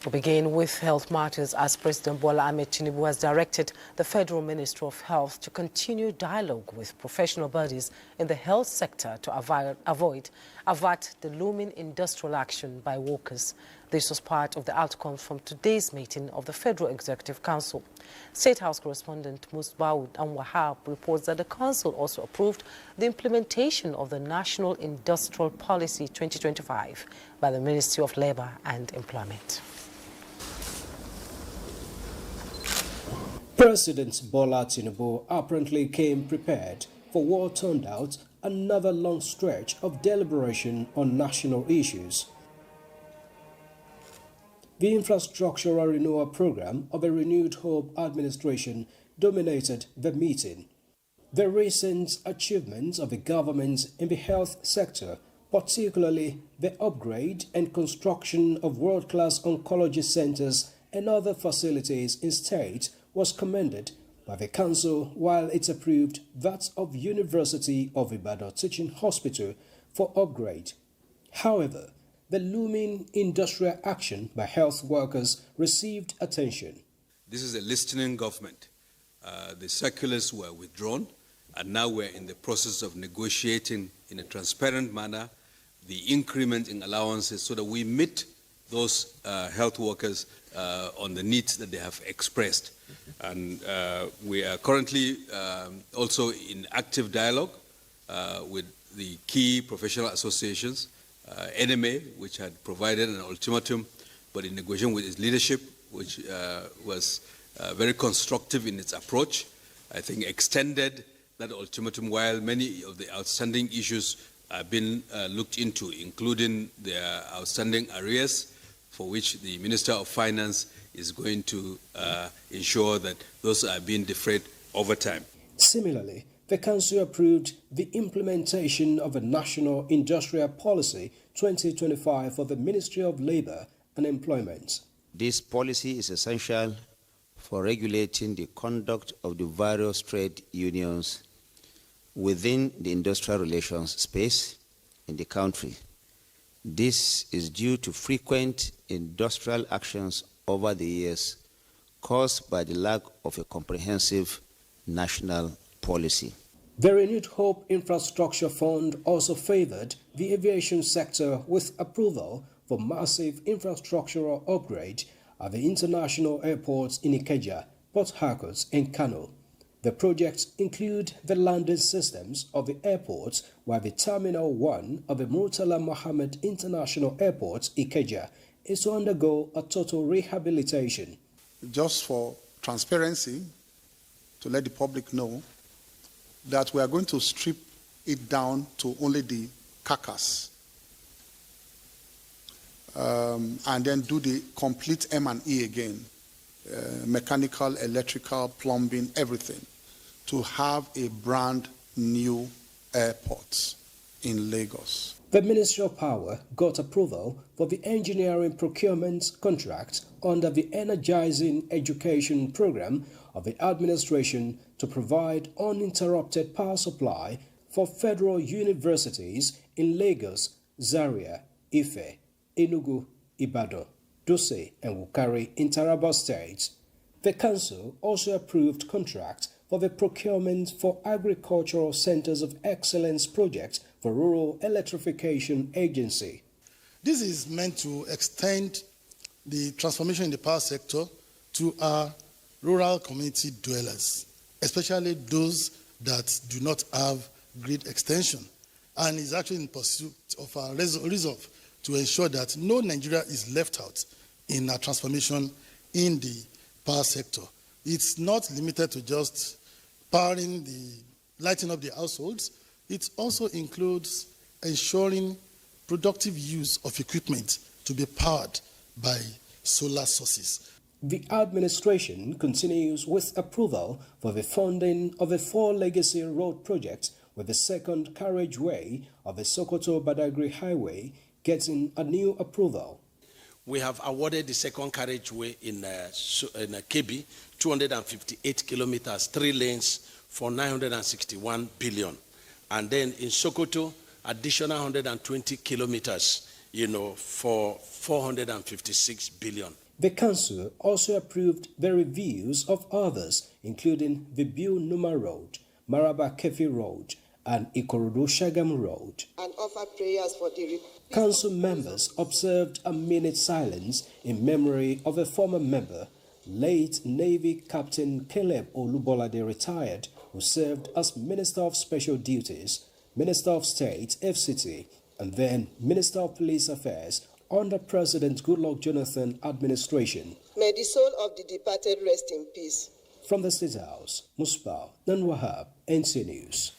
We'll begin with health matters as President Bola Ahmed Tinubu has directed the Federal Ministry of Health to continue dialogue with professional bodies in the health sector to avert the looming industrial action by workers. This was part of the outcome from today's meeting of the Federal Executive Council. State House correspondent Musbau Dan-Wahab reports that the Council also approved the implementation of the National Industrial Policy 2025 by the Ministry of Labour and Employment. President Bola Tinubu apparently came prepared for what turned out another long stretch of deliberation on national issues. The infrastructural renewal program of a renewed hope administration dominated the meeting. The recent achievements of the government in the health sector, particularly the upgrade and construction of world-class oncology centers and other facilities in state, was commended by the Council, while it approved that of University of Ibadan Teaching Hospital for upgrade. However, the looming industrial action by health workers received attention. This is a listening government. The circulars were withdrawn, and now we're in the process of negotiating in a transparent manner the increment in allowances so that we meet those health workers on the needs that they have expressed. And we are currently also in active dialogue with the key professional associations, NMA, which had provided an ultimatum, but in negotiation with its leadership, which was very constructive in its approach, I think extended that ultimatum while many of the outstanding issues have been looked into, including their outstanding arrears, for which the Minister of Finance is going to ensure that those are being defrayed over time. Similarly, the Council approved the implementation of a National Industrial Policy 2025 for the Ministry of Labour and Employment. This policy is essential for regulating the conduct of the various trade unions within the industrial relations space in the country. This is due to frequent industrial actions over the years caused by the lack of a comprehensive national policy. The Renewed Hope Infrastructure Fund also favored the aviation sector with approval for massive infrastructural upgrade at the international airports in Ikeja, Port Harcourt, and Kano. The projects include the landing systems of the airports, while the Terminal 1 of the Murtala Mohammed International Airport, Ikeja, is to undergo a total rehabilitation. Just for transparency, to let the public know that we are going to strip it down to only the carcass and then do the complete M&E again, mechanical, electrical, plumbing, everything, to have a brand new airport in Lagos. The Ministry of Power got approval for the engineering procurement contract under the Energizing Education Program of the administration to provide uninterrupted power supply for federal universities in Lagos, Zaria, Ife, Enugu, Ibadan, Dose, and Wukari in Taraba states. The Council also approved contract for the procurement for Agricultural Centers of Excellence project for Rural Electrification Agency. This is meant to extend the transformation in the power sector to our rural community dwellers, especially those that do not have grid extension, and is actually in pursuit of our resolve to ensure that no Nigeria is left out in our transformation in the power sector. It's not limited to just lighting up the households. It also includes ensuring productive use of equipment to be powered by solar sources. The administration continues with approval for the funding of a 4 legacy road project, with the second carriageway of the Sokoto-Badagry Highway getting a new approval. We have awarded the second carriageway in Kebbi, 258 kilometers, 3 lanes for 961 billion. And then in Sokoto, additional 120 kilometers, for 456 billion. The council also approved the reviews of others, including the Biu Numa Road, Maraba Kefi Road, and Ikorodu Shagam Road. And offer prayers for the council members observed a minute silence in memory of a former member, late Navy Captain Caleb Olubolade retired, who served as Minister of Special Duties, Minister of State, FCT, and then Minister of Police Affairs under President Goodluck Jonathan administration. May the soul of the departed rest in peace. From the State House, Musbau, Dan-Wahab, NC News.